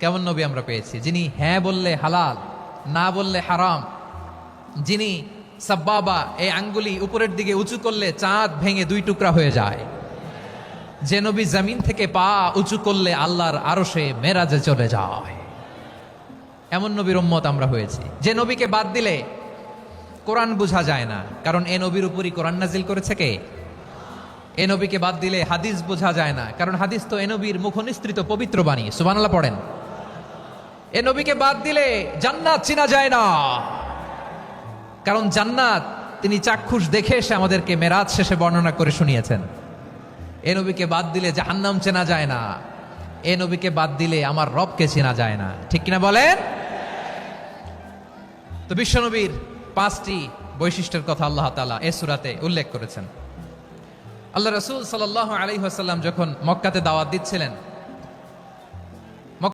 কেমন নবী আমরা পেয়েছি, যিনি হ্যাঁ বললে হালাল, না বললে হারাম, যিনি সাব্বাবা এই আঙ্গুলি উপরের দিকে উঁচু করলে চাঁদ ভেঙে দুই টুকরা হয়ে যায়, যে নবী জমিন থেকে পা উঁচু করলে আল্লাহর আরশে মেরাজে চলে যায়, এমন নবীর উম্মত আমরা হয়েছি। যে নবীকে বাদ দিলে কোরআন বোঝা যায় না, কারণ এ নবীর উপরই কোরআন নাজিল করেছে কে? এ নবীকে বাদ দিলে হাদিস বোঝা যায় না, কারণ হাদিস তো এ নবীর মুখনিসৃত পবিত্র বাণী। সুবহানাল্লাহ পড়েন। এ নবীকে বাদ দিলে জান্নাত চেনা যায় না, কারণ জান্নাত তিনি চাক্ষুষ দেখে এসে আমাদেরকে মেরাজ শেষে বর্ণনা করে শুনিয়েছেন। এ নবীকে বাদ দিলে জাহান্নাম চেনা যায় না, এ নবীকে বাদ দিলে আমার রবকে চেনা যায় না। ঠিক কিনা বলেন? তো বিশ্বনবীর 5টি বৈশিষ্ট্যের কথা আল্লাহ তাআলা এই সূরাতে উল্লেখ করেছেন। আল্লাহ রাসূল সাল্লাল্লাহু আলাইহি ওয়াসাল্লাম যখন মক্কাতে দাওয়াত দিচ্ছিলেন,